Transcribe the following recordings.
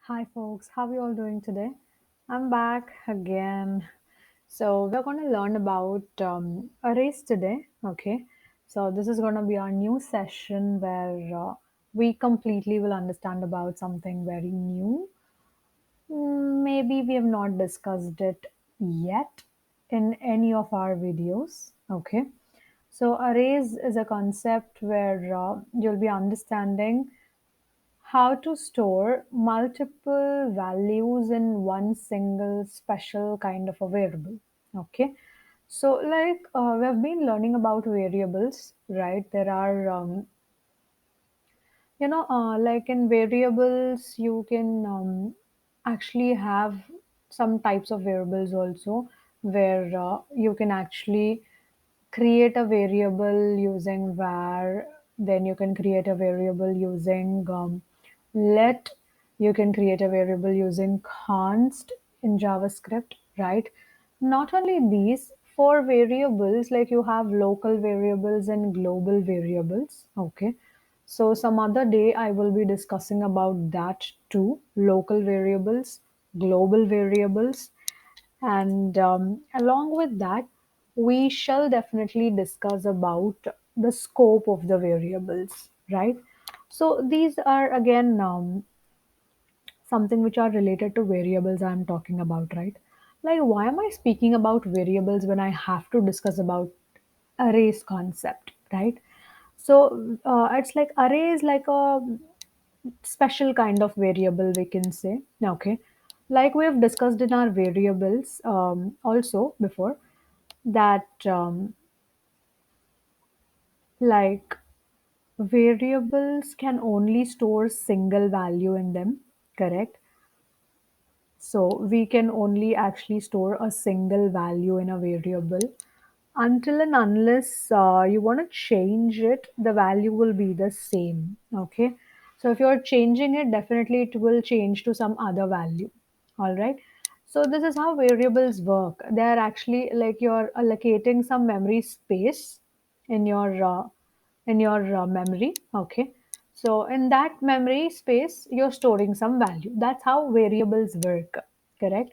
Hi, folks. How are you all doing today? I'm back again. So, we're going to learn about arrays today. Okay. So, this is going to be our new session where we completely will understand about something very new. Maybe we have not discussed it yet in any of our videos. Okay. So, arrays is a concept where you'll be understanding how to store multiple values in one single special kind of a variable. Okay. So, we've been learning about variables, right? There are, like in variables, you can actually have some types of variables also where you can actually create a variable using var, then you can create a variable using let, you can create a variable using const in JavaScript, right? Not only these, for variables, like you have local variables and global variables, okay? So some other day I will be discussing about that too, local variables, global variables, and along with that, we shall definitely discuss about the scope of the variables, right? So these are again something which are related to variables I'm talking about, right? Like, why am I speaking about variables when I have to discuss about arrays concept, right? So it's like array is like a special kind of variable, we can say. Okay, like we have discussed in our variables also before that like variables can only store single value in them, correct? So we can only actually store a single value in a variable. Until and unless you want to change it, the value will be the same. Okay. So if you're changing it, definitely it will change to some other value. All right. So this is how variables work. They are actually like you're allocating some memory space in your memory. Okay. So in that memory space, you're storing some value. That's how variables work. Correct.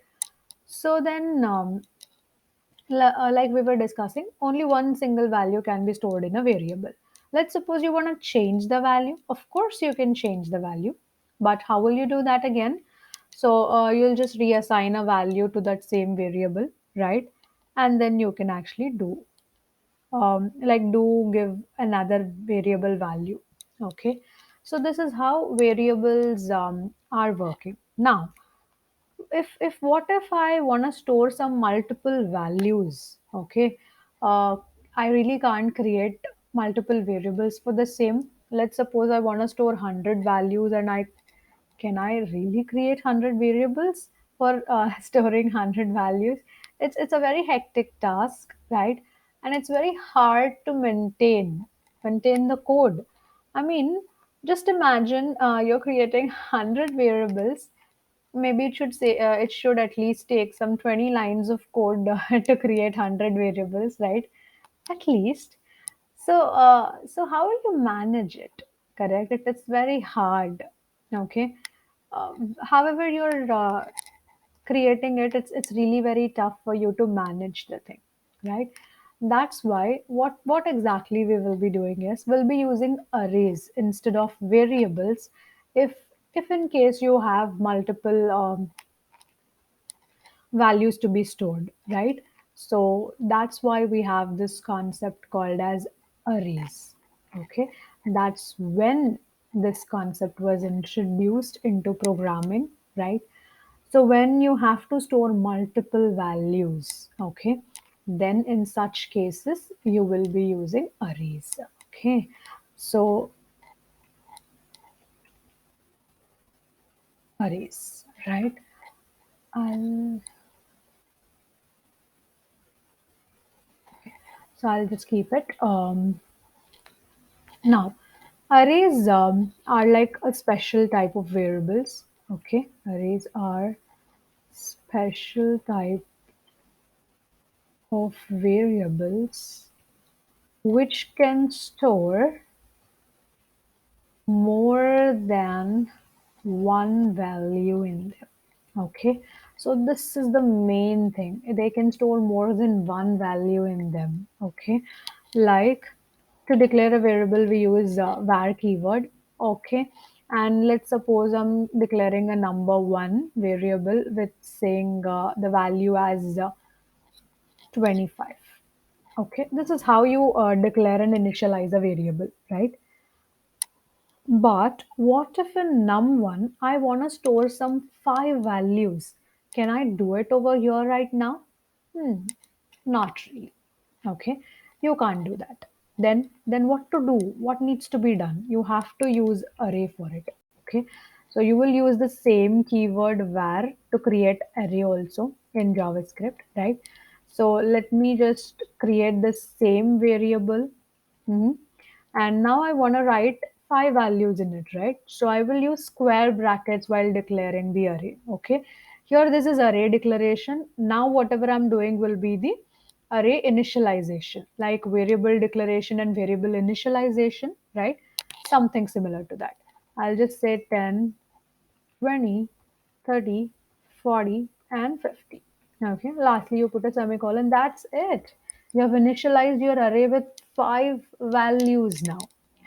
So then, like we were discussing, only one single value can be stored in a variable. Let's suppose you want to change the value. Of course, you can change the value, but how will you do that again? So you'll just reassign a value to that same variable, right? And then you can actually do like do give another variable value. Okay, so this is how variables are working now. If what if I want to store some multiple values, okay, uh, I really can't create multiple variables for the same. Let's suppose I want to store 100 values, and I really create 100 variables for storing 100 values? It's a very hectic task, right? And it's very hard to maintain the code. I mean, just imagine you're creating 100 variables. Maybe it should at least take some 20 lines of code to create 100 variables, right? At least. So how will you manage it? Correct, it's very hard. Okay. However you're creating it, it's really very tough for you to manage the thing, right? That's why what exactly we will be doing is we'll be using arrays instead of variables. If in case you have multiple values to be stored, right? So that's why we have this concept called as arrays. Okay, that's when this concept was introduced into programming, right? So when you have to store multiple values, okay, then in such cases you will be using arrays. Okay, so arrays, right? I'll I'll just keep it. Now, arrays are like a special type of variables. Okay, arrays are special type of variables which can store more than one value in them. Okay, so this is the main thing. They can store more than one value in them. Okay, like to declare a variable, we use var keyword. Okay, and let's suppose I'm declaring a number one variable with saying the value as 25. Okay, this is how you declare and initialize a variable, right? But what if in num1 I want to store some five values? Can I do it over here right now? Hmm, not really. Okay, you can't do that. Then what to do? What needs to be done? You have to use array for it. Okay, so you will use the same keyword var to create array also in JavaScript, right? So let me just create the same variable. Mhm. And now I want to write five values in it, right? So I will use square brackets while declaring the array. Okay. Here this is array declaration. Now whatever I'm doing will be the array initialization, like variable declaration and variable initialization, right? Something similar to that. I'll just say 10, 20, 30, 40, and 50. Okay, lastly, you put a semicolon. That's it. You have initialized your array with five values now.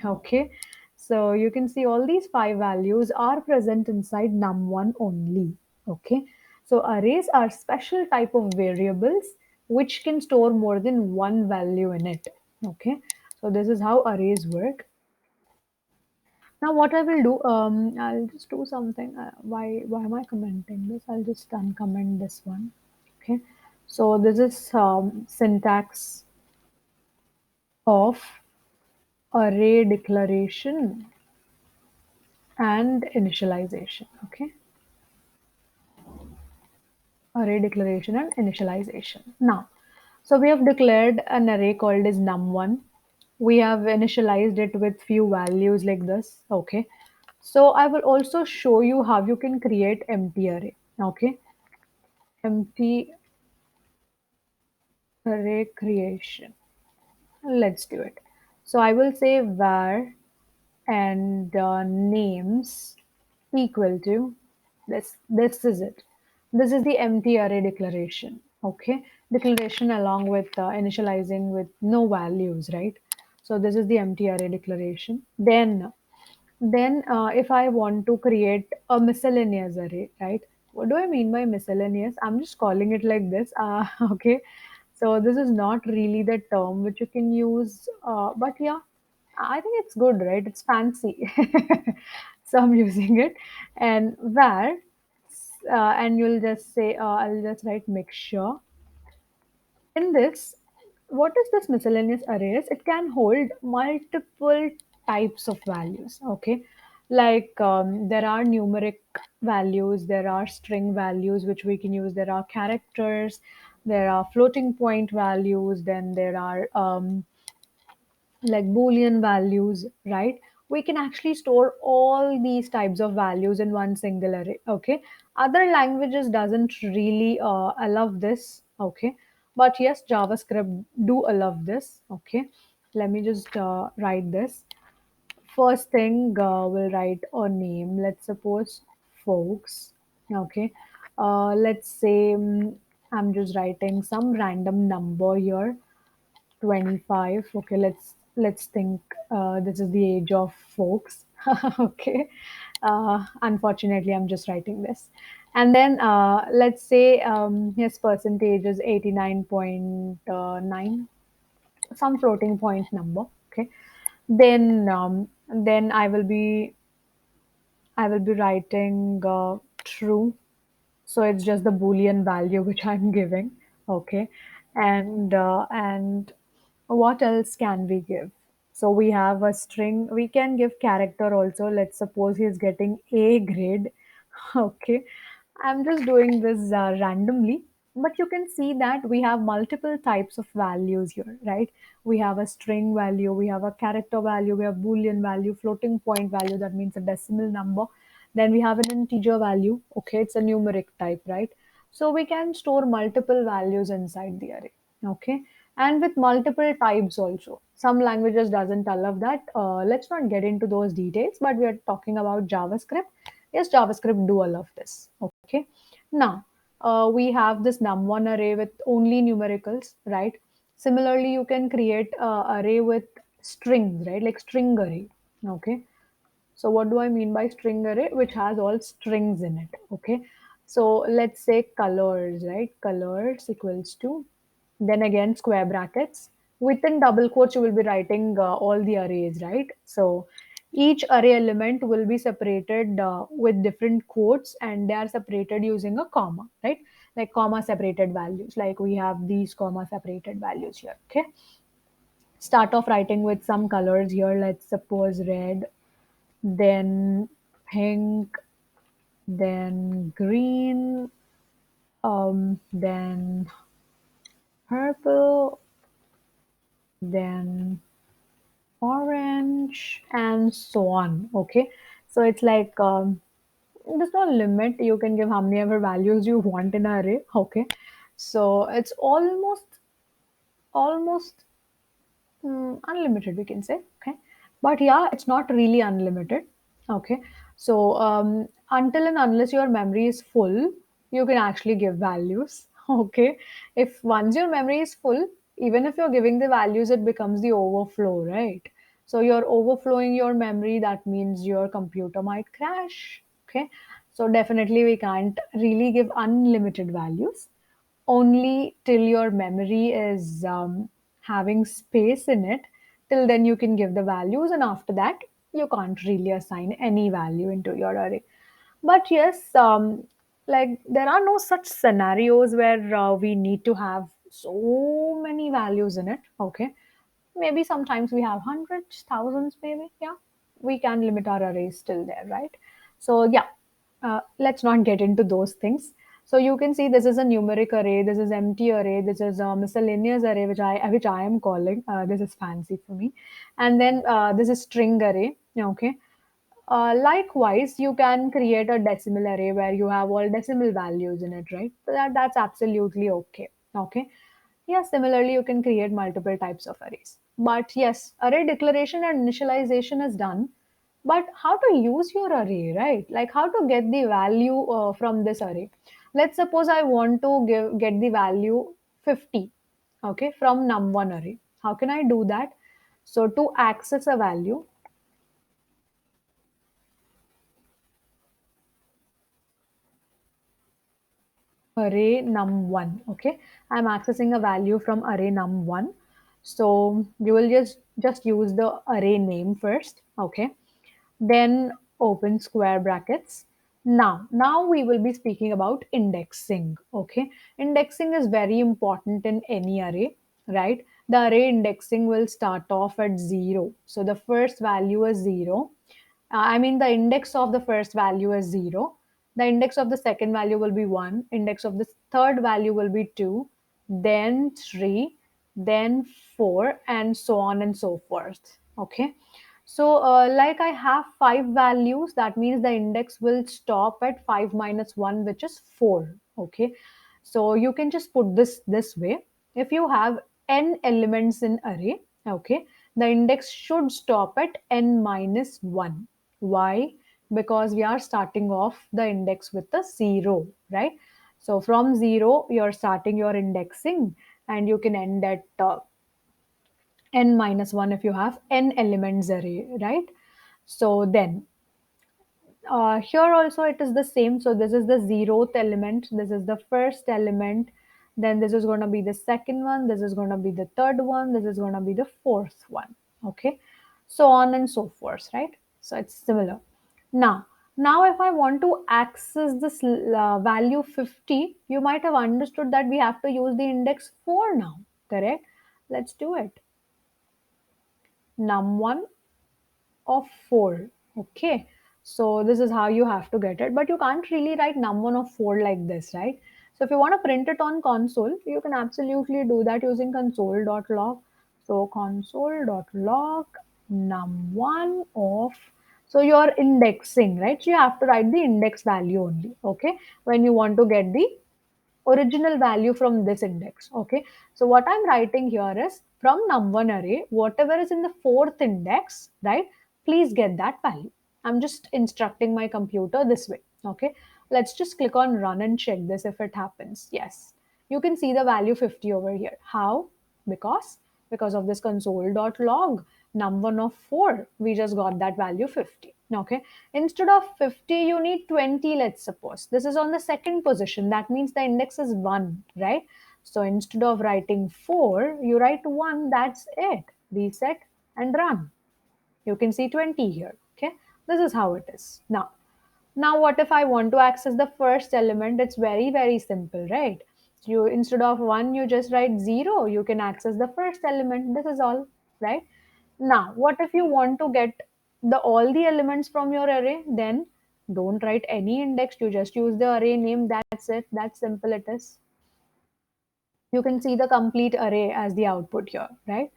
Okay, so you can see all these five values are present inside num1 only. Okay, so arrays are special type of variables which can store more than one value in it. Okay, so this is how arrays work. Now what I will do, I'll just do something. Why am I commenting this? I'll just uncomment this one. Okay. So this is syntax of array declaration and initialization. Okay. Array declaration and initialization. Now, so we have declared an array called as num1. We have initialized it with few values like this. Okay. So I will also show you how you can create empty array. Okay. Empty array creation. Let's do it. So I will say var and names equal to this. This is it. This is the empty array declaration. Okay, declaration along with initializing with no values, right? So this is the empty array declaration. Then, if I want to create a miscellaneous array, right? What do I mean by miscellaneous? I'm just calling it like this. Okay. So this is not really the term which you can use, but yeah, I think it's good, right? It's fancy. So I'm using it. And var, and you'll just say, I'll just write mixture in this, what is this miscellaneous arrays? It can hold multiple types of values. Okay, like there are numeric values, there are string values which we can use, there are characters, there are floating point values, then there are like boolean values, right? We can actually store all these types of values in one single array. Okay, other languages doesn't really allow this. Okay, but yes, JavaScript do allow this. Okay, let me just write this. First thing, we'll write a name. Let's suppose folks. Okay, let's say I'm just writing some random number here, 25. Okay, let's think this is the age of folks. Okay, unfortunately I'm just writing this. And then let's say his percentage is 89.9, some floating point number. Okay, then I will be writing true, so it's just the boolean value which I'm giving. Okay, and what else can we give? So we have a string. We can give character also. Let's suppose he's getting A grade. Okay, I'm just doing this randomly, but you can see that we have multiple types of values here, right? We have a string value, we have a character value, we have boolean value, floating point value, that means a decimal number. Then we have an integer value. Okay, it's a numeric type, right? So we can store multiple values inside the array. Okay, and with multiple types also. Some languages doesn't allow that. Let's not get into those details, but we are talking about JavaScript. Yes, JavaScript do all of this. Okay. Now, we have this num1 array with only numericals, right? Similarly, you can create array with strings, right? Like string array. Okay. So what do I mean by string array? Which has all strings in it. Okay. So let's say colors, right? Colors equals to, then again square brackets. Within double quotes, you will be writing all the arrays, right? So each array element will be separated with different quotes, and they are separated using a comma, right? Like comma separated values. Like we have these comma separated values here. Okay. Start off writing with some colors here. Let's suppose red, then pink, then green, then purple, then orange, and so on. Okay, so it's like there's no limit. You can give how many ever values you want in an array. Okay, so it's almost unlimited, we can say. Okay, but yeah, it's not really unlimited. Okay, so until and unless your memory is full, you can actually give values. Okay, if once your memory is full, even if you're giving the values, it becomes the overflow, right? So you're overflowing your memory, that means your computer might crash. Okay, so definitely we can't really give unlimited values, only till your memory is having space in it. Till then you can give the values, and after that you can't really assign any value into your array. But yes, like there are no such scenarios where we need to have so many values in it. Okay, maybe sometimes we have hundreds, thousands, maybe. Yeah, we can limit our arrays still there, right? So yeah, let's not get into those things. So you can see this is a numeric array, this is empty array, this is a miscellaneous array, which I am calling. This is fancy for me, and then this is string array. Okay. Likewise, you can create a decimal array where you have all decimal values in it, right? So that's absolutely okay. Okay. Yeah, similarly, you can create multiple types of arrays. But yes, array declaration and initialization is done. But how to use your array, right? Like how to get the value from this array. Let's suppose I want to get the value 50, okay, from num1 array. How can I do that? So to access a value, array num1. Okay, I'm accessing a value from array num1. So you will just use the array name first. Okay, then open square brackets. Now we will be speaking about indexing. Okay, indexing is very important in any array, right? The array indexing will start off at 0, so the first value is 0. I mean, the index of the first value is 0. The index of the second value will be 1. Index of the third value will be 2, then 3, then 4, and so on and so forth. Okay. So, like I have 5 values, that means the index will stop at 5 minus 1, which is 4. Okay. So, you can just put this way. If you have n elements in array, okay, the index should stop at n minus 1. Why? Because we are starting off the index with a 0, right? So from 0, you're starting your indexing, and you can end at n minus 1 if you have n elements array, right? So then here also it is the same. So this is the zeroth element, this is the first element, then this is going to be the second one, this is going to be the third one, this is going to be the fourth one. Okay, so on and so forth, right? So it's similar. Now if I want to access this value 50, you might have understood that we have to use the index 4 now, correct? Let's do it. Num1 of 4. Okay, so this is how you have to get it, but you can't really write num1 of 4 like this, right? So if you want to print it on console, you can absolutely do that using console.log. So console.log num1 of, so you're indexing, right? So you have to write the index value only. Okay, when you want to get the original value from this index. Okay, so what I'm writing here is from num1 array, whatever is in the fourth index, right? Please get that value. I'm just instructing my computer this way. Okay, let's just click on run and check this if it happens. Yes, you can see the value 50 over here. How? Because because of this console.log num1 of 4, we just got that value 50. Okay, instead of 50 you need 20. Let's suppose this is on the second position, that means the index is 1, right? So instead of writing 4 you write 1. That's it. Reset and run. You can see 20 here. Okay, this is how it is. Now what if I want to access the first element? It's very simple, right? You, instead of 1 you just write 0, you can access the first element. This is all, right? Now what if you want to get the all the elements from your array? Then don't write any index, you just use the array name. That's it. That's simple it is. You can see the complete array as the output here, right?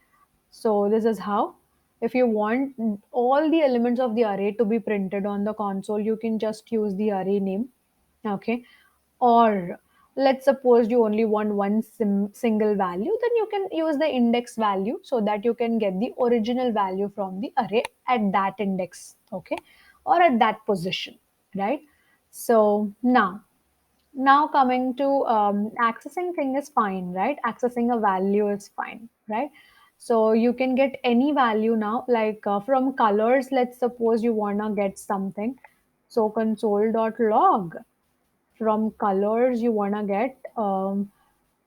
So this is how, if you want all the elements of the array to be printed on the console, you can just use the array name. Okay. Or let's suppose you only want one single value, then you can use the index value so that you can get the original value from the array at that index. Okay. Or at that position, right? So now coming to accessing thing is fine, right? Accessing a value is fine, right? So you can get any value now, like from colors. Let's suppose you wanna get something. So console.log, from colors you wanna get.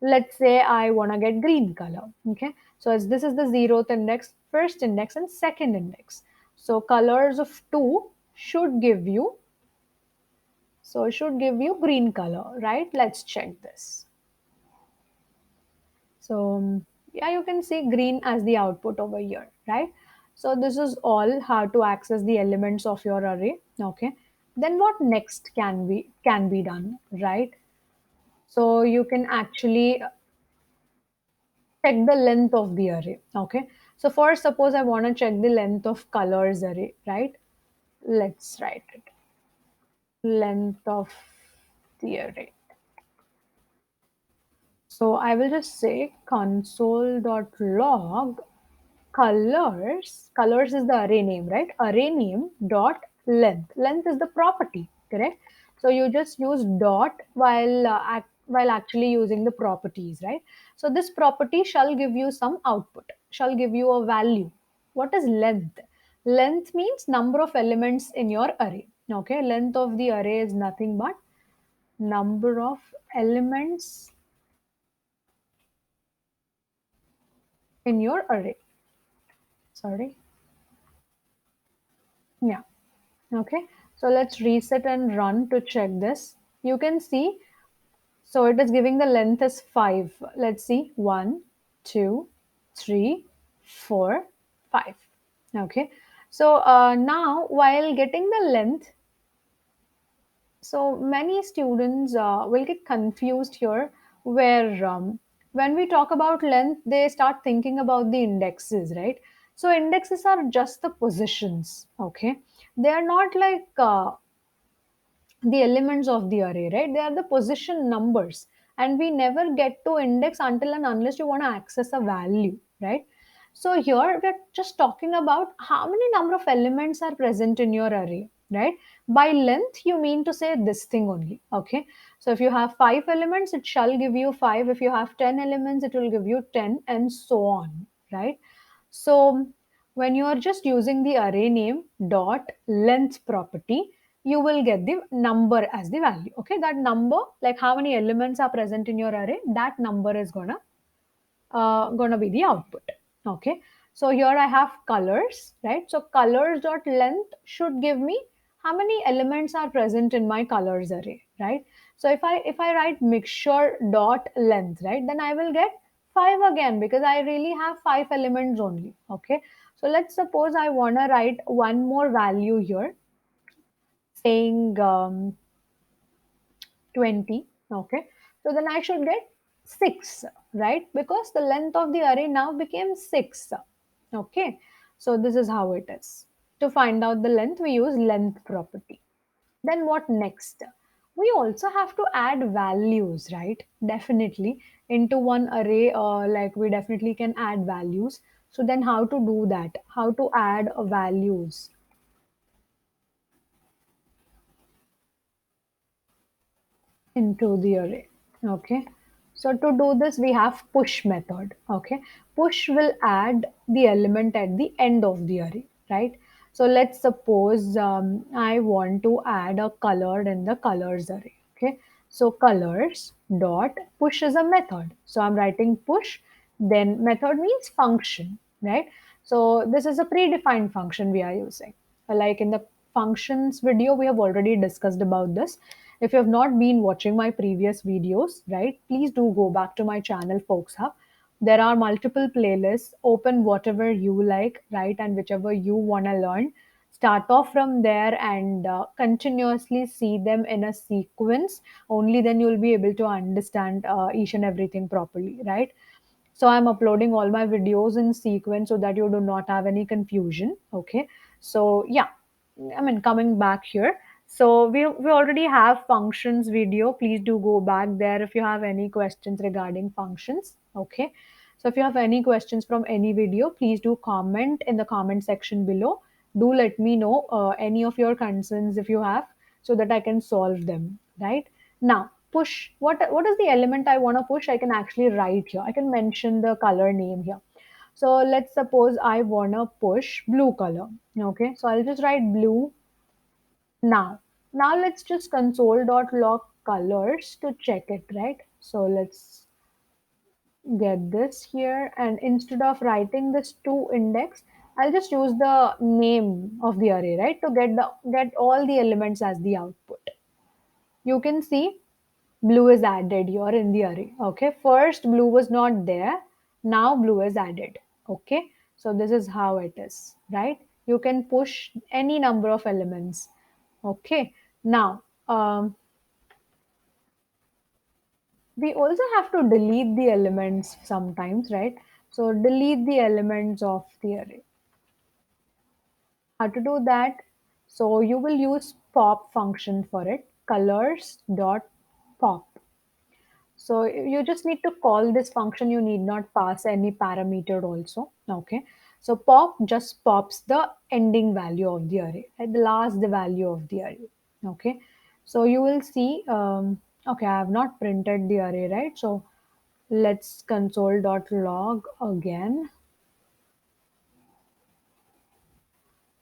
Let's say I wanna get green color. Okay. So as this is the zeroth index, first index, and second index. So colors of 2 should give you, so it should give you green color, right? Let's check this. So yeah, you can see green as the output over here, right? So this is all how to access the elements of your array. Okay. Then what next can be done, right? So you can actually check the length of the array. Okay. So for suppose I want to check the length of colors array, right? Let's write it. Length of the array. So I will just say console.log colors is the array name, right? Array name dot length is the property, correct? So you just use dot while actually using the properties, right? So this property shall give you some output, shall give you a value. What is length? Length means number of elements in your array. Okay, length of the array is nothing but number of elements in your array. Sorry. Yeah. Okay, so let's reset and run to check this. You can see, so it is giving the length as 5. Let's see, 1, 2, 3, 4, 5. Okay, so now while getting the length, so many students will get confused here, where when we talk about length, they start thinking about the indexes, right? So indexes are just the positions, okay? They are not like the elements of the array, right? They are the position numbers, and we never get to index until and unless you want to access a value, right? So here we're just talking about how many number of elements are present in your array, right? By length, you mean to say this thing only, okay? So if you have 5 elements, it shall give you 5. If you have 10 elements, it will give you 10, and so on, right? So when you are just using the array name dot length property, you will get the number as the value. Okay, that number, like how many elements are present in your array, that number is gonna be the output. Okay, so here I have colors, right? So colors dot length should give me how many elements are present in my colors array, right? So if I write mixture dot length, right, then I will get 5 again, because I really have 5 elements only. Okay, so let's suppose I want to write one more value here, saying 20. Okay, so then I should get 6, right? Because the length of the array now became 6. Okay, so this is how it is. To find out the length, we use length property. Then what next? We also have to add values, right? Definitely into one array, like we definitely can add values. So then how to do that? How to add values? into the array. Okay. So to do this, we have push method. Okay. Push will add the element at the end of the array, right? So let's suppose I want to add a color in the colors array. Okay. So colors dot push is a method. So I'm writing push, then method means function, right? So this is a predefined function we are using. Like in the functions video, we have already discussed about this. If you have not been watching my previous videos, right, please do go back to my channel, Folks Hub. There are multiple playlists. Open whatever you like, right, and whichever you want to learn. Start off from there and continuously see them in a sequence. Only then you'll be able to understand each and everything properly, right? So I'm uploading all my videos in sequence so that you do not have any confusion. Okay. So yeah, I mean, coming back here. So we already have functions video. Please do go back there if you have any questions regarding functions. Okay. So if you have any questions from any video, please do comment in the comment section below. Do let me know any of your concerns if you have, so that I can solve them. Right now, push. What is the element I want to push? I can actually write here. I can mention the color name here. So let's suppose I want to push blue color. Okay, so I'll just write blue now. Now let's just console.log colors to check it, right? So let's get this here, and instead of writing this to index, I'll just use the name of the array, right? To get all the elements as the output. You can see blue is added here in the array. Okay, first blue was not there, now blue is added. Okay, so this is how it is, right? You can push any number of elements. Okay, now we also have to delete the elements sometimes, right? So delete the elements of the array. How to do that? So you will use pop function for it, colors dot pop. So you just need to call this function. You need not pass any parameter also. Okay. So pop just pops the ending value of the array, at the last the value of the array. Okay. So you will see, okay, I have not printed the array, right? So let's console.log again,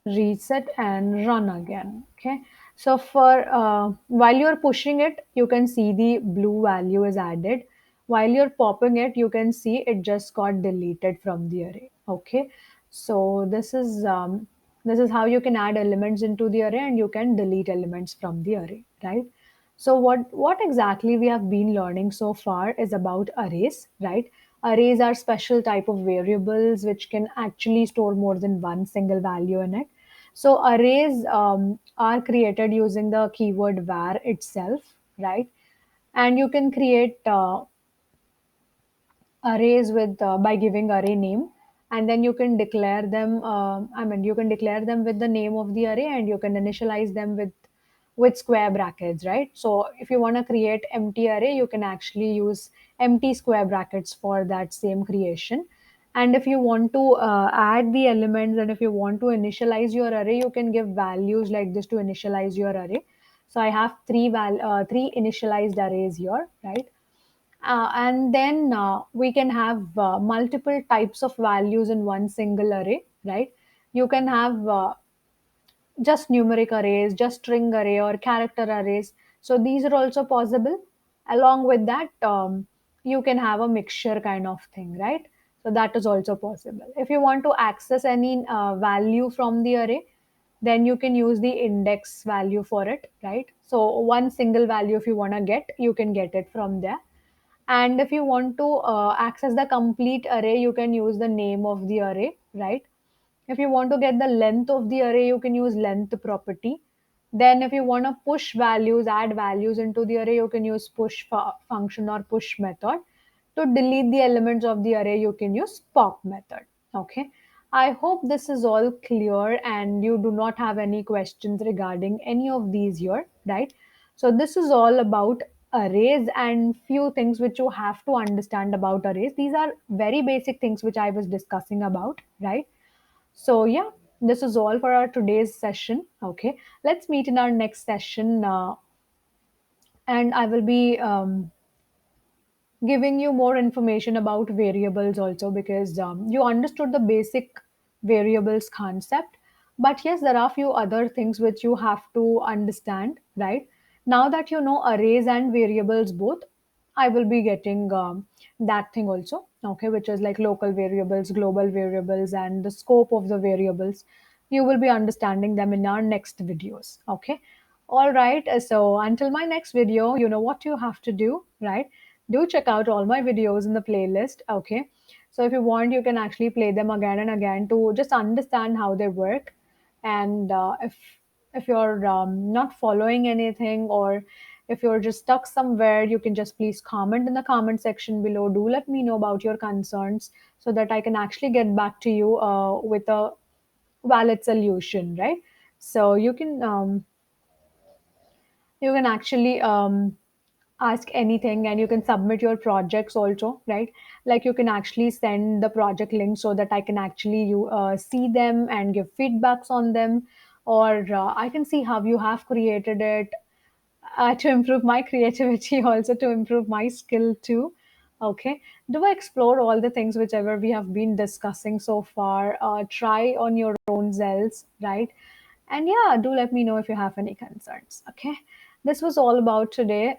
reset and run again. Okay. So for while you're pushing it, you can see the blue value is added. While you're popping it, you can see it just got deleted from the array. Okay. So this is how you can add elements into the array, and you can delete elements from the array, right? So what exactly we have been learning so far is about arrays, right? Arrays are special type of variables which can actually store more than one single value in it. So arrays are created using the keyword var itself, right? And you can create arrays with by giving array name, and then you can declare them. You can declare them with the name of the array, and you can initialize them with square brackets, right? So if you want to create empty array, you can actually use empty square brackets for that same creation. And if you want to add the elements, and if you want to initialize your array, you can give values like this to initialize your array. So I have three initialized arrays here, right? And then we can have multiple types of values in one single array, right? You can have just numeric arrays, just string array, or character arrays. So these are also possible. Along with that, you can have a mixture kind of thing, right? So that is also possible. If you want to access any value from the array, then you can use the index value for it, right? So one single value, if you want to get, you can get it from there. And if you want to access the complete array, you can use the name of the array, right? If you want to get the length of the array, you can use length property. Then if you want to push values, add values into the array, you can use push function or push method. To delete the elements of the array, you can use pop method. Okay. I hope this is all clear and you do not have any questions regarding any of these here, right? So this is all about arrays and few things which you have to understand about arrays. These are very basic things which I was discussing about, right? So, yeah, this is all for our today's session. Okay, let's meet in our next session and I will be giving you more information about variables also, because you understood the basic variables concept. But yes, there are few other things which you have to understand, right? Now that you know arrays and variables both, I will be getting that thing also, okay, which is like local variables, global variables, and the scope of the variables. You will be understanding them in our next videos, okay? All right. So until my next video, you know what you have to do, right? Do check out all my videos in the playlist, okay? So if you want, you can actually play them again and again to just understand how they work. And if you're not following anything, or if you're just stuck somewhere, you can just please comment in the comment section below. Do let me know about your concerns so that I can actually get back to you with a valid solution, right? So you can actually ask anything, and you can submit your projects also, right? Like you can actually send the project link so that I can actually see them and give feedbacks on them, or I can see how you have created it, to improve my creativity also, to improve my skill too. Okay, do explore all the things whichever we have been discussing so far. Try on your own selves, right? And yeah, do let me know if you have any concerns. Okay, this was all about today.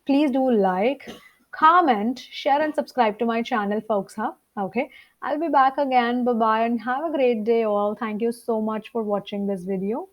Please do like, comment, share, and subscribe to my channel, Folks Hub. Okay, I'll be back again. Bye bye, and have a great day, all. Thank you so much for watching this video.